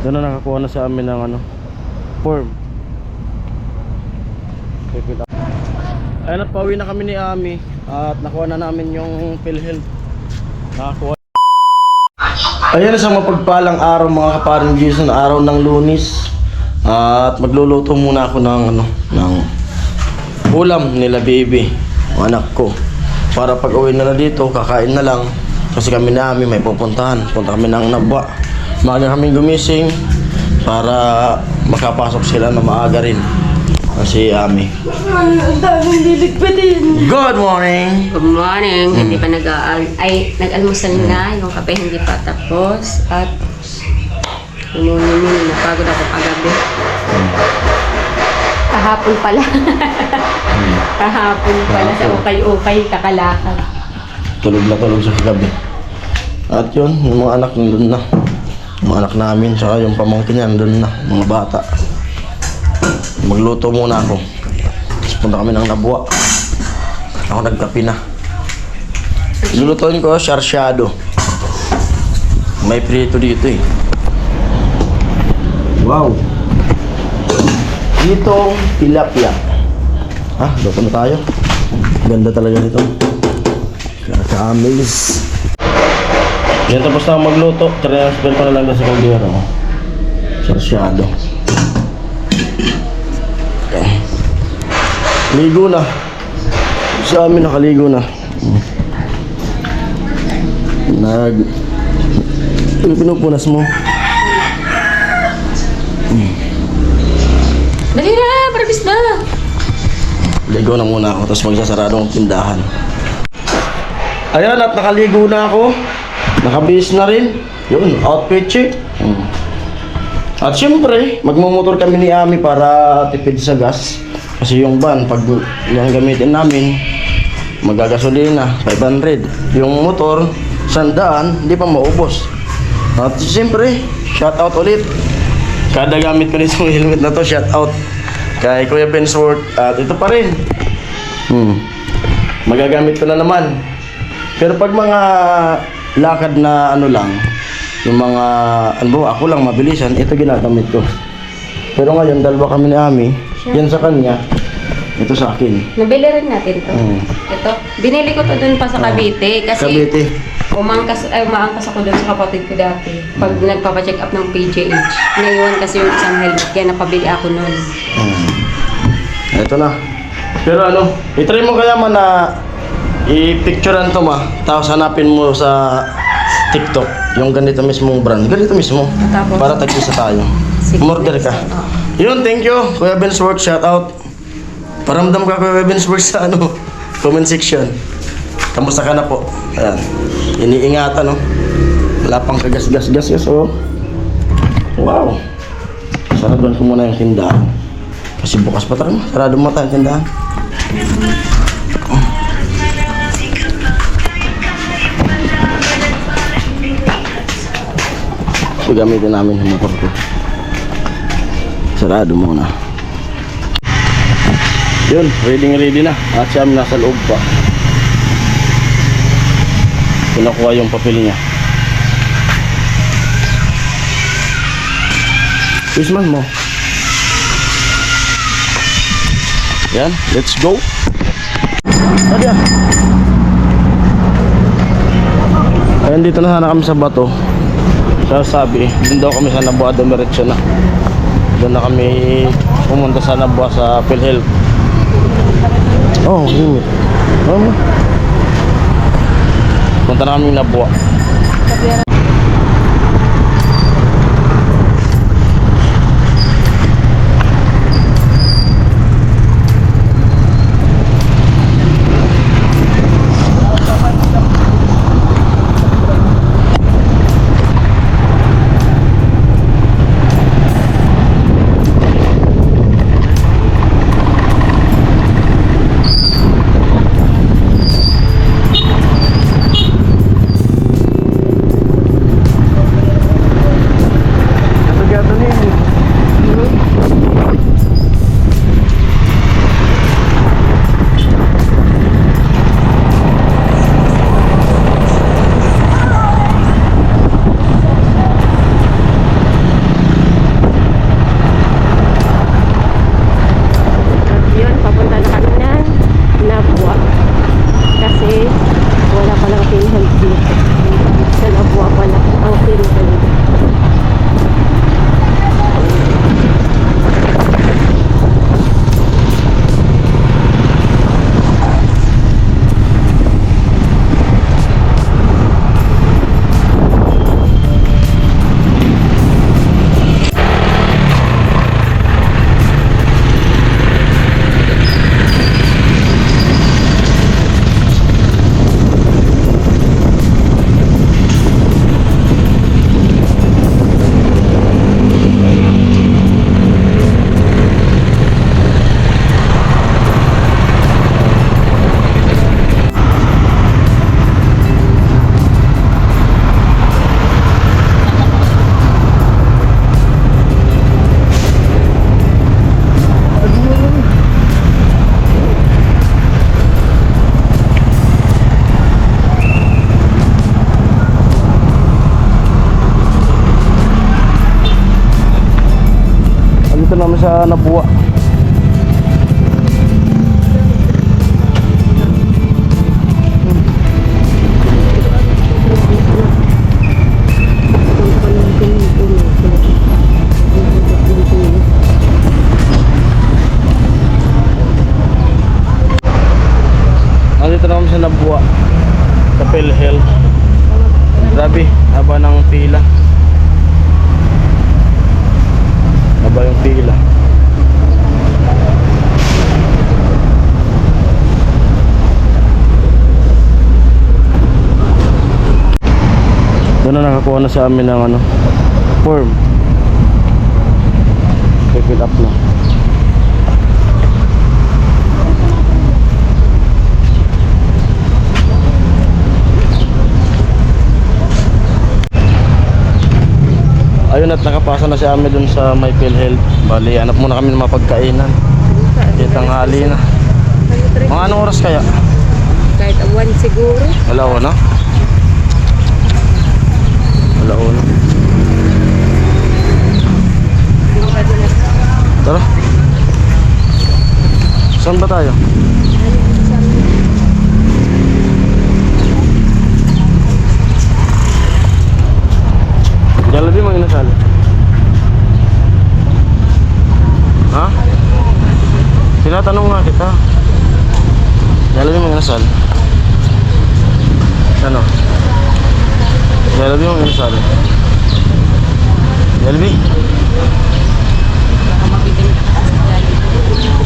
Doon na nakakuha na sa amin ng ano, form. Ayun at pauwi na kami ni Ami. At nakuha na namin yung PhilHealth. Nakakuha. Ayan na sa mapagpalang araw mga kaparing Jason, araw ng Lunes. At magluluto muna ako ng ano, ng ulam nila baby, anak ko. Para pag uwi na dito, kakain na lang. Kasi kami na Ami may pupuntahan. Punta kami ng Nabwa. Maaga kami gumising para makapasok sila na maaga rin. Kasi Ami. Ang daming liligpitin. Good morning! Good morning. Hindi pa nag-almusal na. Yung kape hindi pa tapos. At inunin, napagod ako kagabi. Kahapon pala. Kahapon pala sa ukay-ukay, kakalakad. Tulog na tulog sa gabi. At yun, yung mga anak nandun na. Yung mga anak namin, saka yung pamangkin niya nandun na. Mga bata. Magluto muna ako. Tapos punta kami ng Nabwa. Ako nagkapi na. Lulutuin ko sarsyado. May prito dito eh. Wow. Ditong tilapia. Ha, luto na tayo. Ganda talaga nito. Kakamis. Yan, tapos na magluto. Transfer ko na lang sa kaldero. Sarsyado. Ligo na. Sa amin nakaligo na. Pinupunas mo. Dali na! Parabis na! Ligo na muna ako, tapos magsasarado ang tindahan. Ayan, at nakaligo na ako. Nakabihis na rin. Yun, outfit check. At syempre, magmumotor kami ni Ami para tipid sa gas. Kasi yung van, pag yung gamitin namin, magagasolina, 500. Yung motor, 100, hindi pa maubos. At siyempre, shoutout ulit. Kada gamit ko nitong helmet na to, shoutout kay Kuya Bensworth. At ito pa rin. Magagamit ko na naman. Pero pag mga lakad na ano lang, yung mga, ano ba, ako lang mabilisan, ito ginagamit ko. Pero ngayon, dalawa kami ni Ami. Yan sa kanya, ito sa akin. Nabili rin natin to. Ito, binili ko to dun pa sa Cavite. Kasi Cavite. umaangkas ako dun sa kapatid ko dati. Pag nagpapacheck up ng PJH. Naiwan kasi yung isang helmet, kaya napabili ako nun. Ito na. Pero ano, itry mo kaya man na i-picturean to ma. Tapos hanapin mo sa TikTok yung ganito mismong brand. Ganito mismo. Tapos? Para tag-isa tayo. Sige. Umorder ka. Yun, thank you. Kuya Bensworth, shout out. Paramdam ka Kuya Bensworth sa ano, comment section. Kamusta ka na po? Ayan. Iniingatan, no? Wala pang kagas-gas-gas, oh. Wow. Saraduan ko muna yung tindahan. Kasi bukas pa tayo. Sarado mo tayo yung tindahan. So, gamitin namin yung motor ko. Sarado muna. Yun, ready na. At siya nasa loob pa. Pinakuha yung papel niya. Isman mo. Yan, let's go. Adya. Ayan, dito na sana kami sa bato. Sabi, doon daw kami sa Nabwa, dumiretso na. Doon na kami pumunta sa Nabwa sa PhilHealth. Oh, limit. Punta na kami Nabwa. Dito naman sa Nabuwa. Nandito na kami sa Nabuwa, sa PhilHealth. Grabe, haba ng pila. Haba yung pila. Doon na nakakuha na sa amin ng ano, form. I-fill up na. Ayun, at nakapasa na si Ame dun sa may PhilHealth. Bali, hanap muna kami ng mga pagkainan. Kaya tanghali na. Mga anong oras kaya? Kahit 1 siguro. Alauna? Alauna. Tara. Saan ba tayo? Jollibee mang inasal. Ha? Tinatanong nga kita. Jollibee mang inasal. Ano? Jollibee mang inasal. Jollibee? Baka mabibili ka kasi sa Jollibee.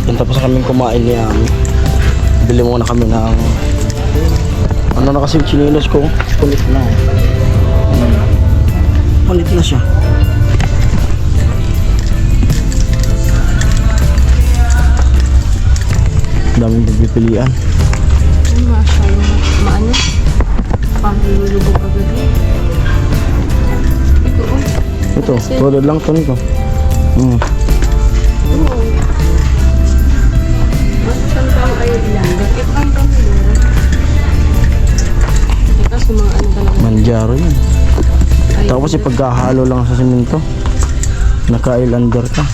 Yan, tapos kaming kumain niya. Bili muna kami ng ano na kasi yung chinilos ko. Kulit na. Kulit na siya. Daming pagpipilian. Maano? Pahilulubog agad eh. Ito oh. Ito, todo lang to nito. Oo. Saan ba kayo ilan? Bakit ang pamilya? Ito sa mga ano talaga. Manjaro yun. Ay, Tapos pagkahalo lang sa simento, naka-islander ka.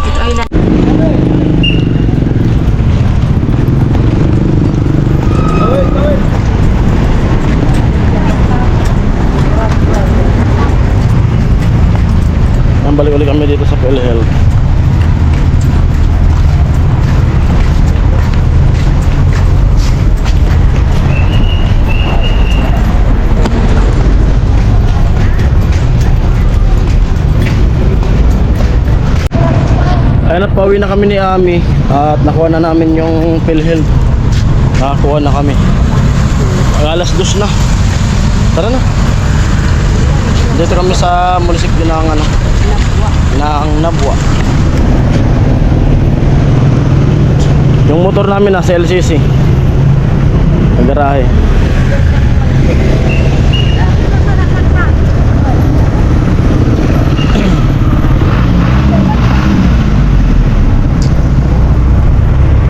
ito ay lang. Ang balik ulit kami dito sa PhilHealth. Ayun, at pauwi na kami ni Ami at nakuha na namin yung PhilHealth. Nakakuha na kami. Alas 2 na. Tara na. Dito kami sa munisipyo ng ano, ng Nabwa. Yung motor namin nasa LCC. Sa garahe.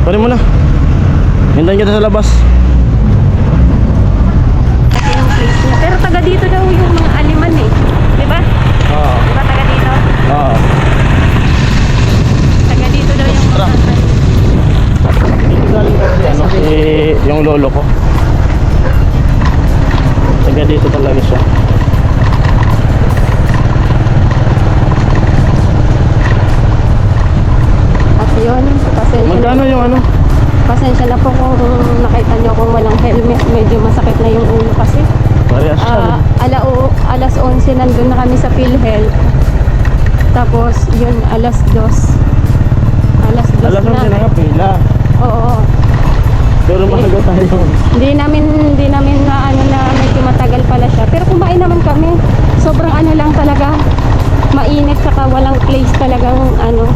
Pwede mo na. Hintayin kita sa labas. Pero taga dito daw yung mga aliman eh. Di ba? Oo. Di ba taga dito? Oo. Taga dito daw yung mga aliman. Dito galing kasi ano, yung lolo ko. Taga dito talaga siya. At yun, Magkano yung ano? pasensya na po kung nakita nyo kung walang helmet. Medyo masakit na yung ulo kasi. Parehas siya. Alas 11 nandun na kami sa PhilHealth. Tapos yun, alas 2. Alas 2 Alam mo na. sila nga pila. Oo. Pero mahalaga tayo. Hindi namin na ano na medyo matagal pala siya. Pero kumain naman kami. Sobrang ano lang talaga. Mainit saka walang place talagang ano.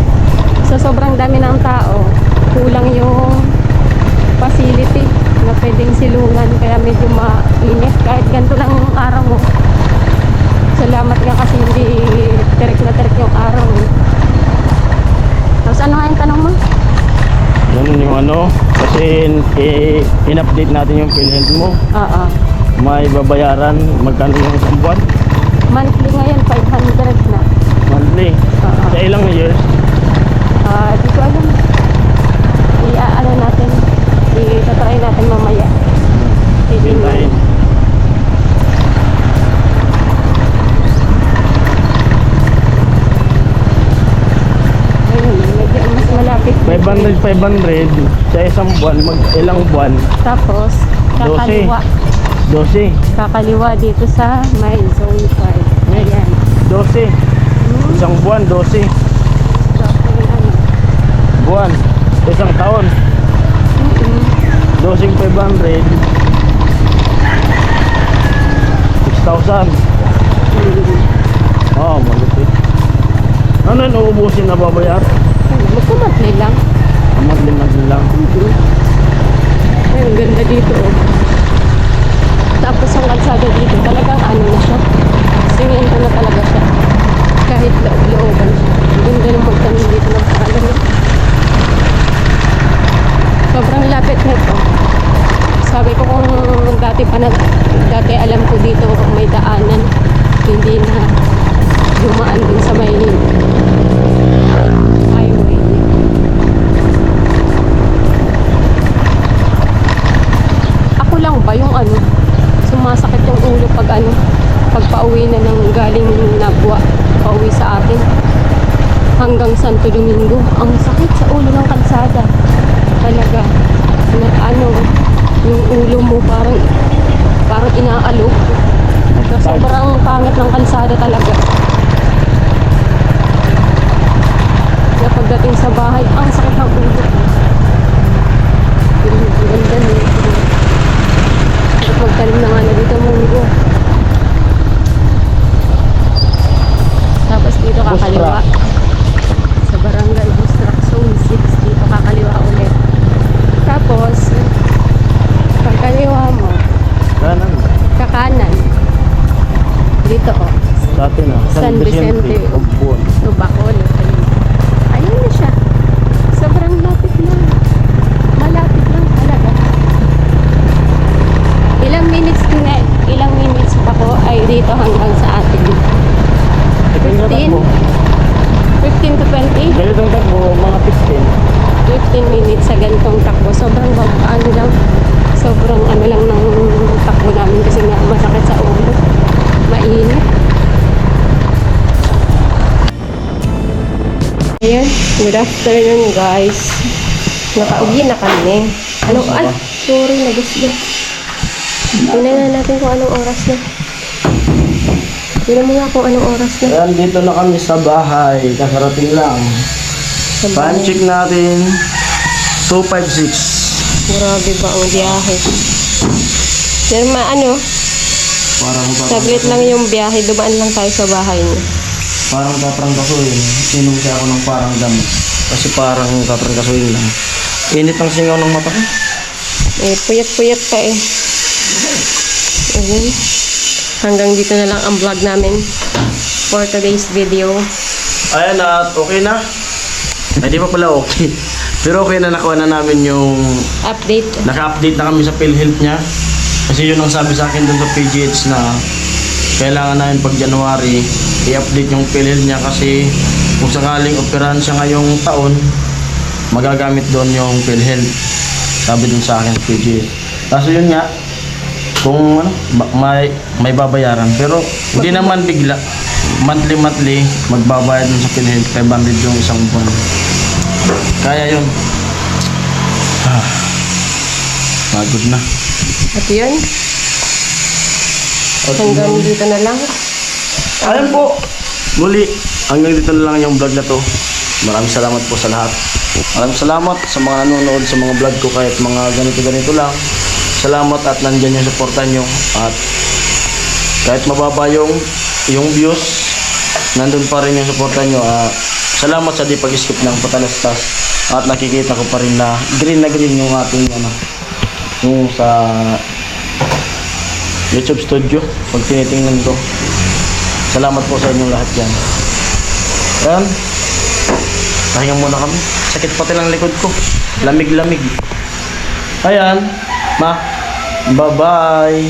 So sobrang dami ng tao. Kulang yung facility na pwedeng silungan kaya medyo mainit kahit ganito lang yung araw mo. Salamat nga kasi hindi terik na terik yung araw. Tapos ano nga yung tanong mo? Ganun yung ano. Kasi in-update natin yung PhilHealth mo. Oo. May babayaran. Magkano yung isang buwan? Monthly ngayon 500 na. Monthly. Oo. Sa ilang years? Di ko alam. Ano natin. I-try natin mamaya. Hintayin. Ayun, medyo mas malapit. 500 sa isang buwan. Ilang buwan? Tapos, kakaliwa. 12. Kakaliwa dito sa may zone 5. Ayan. 12. Isang buwan, 12. Tapos, ano. Buwan. Isang taon. 12,500. 6,000. Oh, malupit. Ano yung uubusin na babayar? Magkumatli lang. Maglimagin lang. Ayun, ganda dito. Oh. Tapos ang kalsada dito, talagang ano na siya. Simento na talaga siya. Kahit looban siya. Ganda ng magtanim dito ng paralan. Sobrang lapit nito. Sabi ko kung dati alam ko dito may daanan. Hindi na dumaan dun sa may highway. Ako lang pa yung ano, sumasakit yung ulo pag ano, pag pauwi na ng galing Nabwa, pauwi sa atin hanggang Santo Domingo. Ang sakit sa ulo ng kalsada talaga na, ano, yung ulo mo parang inaalog. Sobrang pangit ng kalsada talaga. Na pagdating sa bahay, ang sakit ng ulo. Ang ganda niya. At magtanim na nga na dito munggo. Tapos dito kakaliwa. Sa barangay Busrak Zone 6, dito kakaliwa ulit. Tapos, pagkaliwa mo, Kanan. kakanan. Dito oh. Dati na. San Vicente. Obon. So, Bacolod. Ayun na siya. Sobrang lapit lang. Malapit lang talaga. Ilang minutes pa ko ay dito hanggang sa atin. 15? 15 to 20? Ganitong takbo, mga 15 minutes sa ganitong takbo. Sobrang ano lang. Sobrang ano lang ng takbo namin kasi nga masakit sa ulo. Mainit. Ayan, good afternoon guys. Nakauwi na kami. Ay, sorry, nagusga. Tingnan na natin kung anong oras na. Tingnan mo nga kung anong oras na. Ayan, dito na kami sa bahay. Kasarating lang. Time check natin. 2:56. Grabe ba ang biyahe? Pero ano, Parang saglit lang yung biyahe. Dumaan lang tayo sa bahay niya. Parang kaprangkasuin. Inom siya ako ng parang gamot. Kasi parang kaprangkasuin lang. Init ang singaw ng mata ko. Eh, puyat-puyat pa eh. Ayun. Hanggang dito na lang ang vlog namin for today's video. Ayan at okay na. Ay di pa pala okay. Pero okay na, nakuha na namin yung Update. naka-update na kami sa PhilHealth niya. Kasi yun ang sabi sa akin dun sa PGH na kailangan namin pag January i-update yung PhilHealth niya kasi kung sakaling operahan siya ngayong taon, magagamit doon yung PhilHealth. Sabi dun sa akin sa PGH. Kaso yun nga, kung ano, may babayaran. Pero hindi naman bigla. Monthly magbabayad dun sa PhilHealth. 500 yung isang buwan. Kaya yun. Pagod na. At yun, hanggang dito na lang. Ayan po. Muli, hanggang dito na lang yung vlog na to. Maraming salamat po sa lahat. Maraming salamat sa mga nanonood sa mga vlog ko kahit mga ganito lang. Salamat at nandyan yung supportan nyo. At kahit mababa yung views, nandun pa rin yung supportan nyo. Salamat sa di pag-skip ng patalastas. At nakikita ko pa rin na green yung ating yung sa YouTube studio pag tinitingnan ko. Salamat po sa inyong lahat yan. Ayan, pahinga muna kami. Sakit pati ng likod ko, lamig. Ayan, ma, bye bye.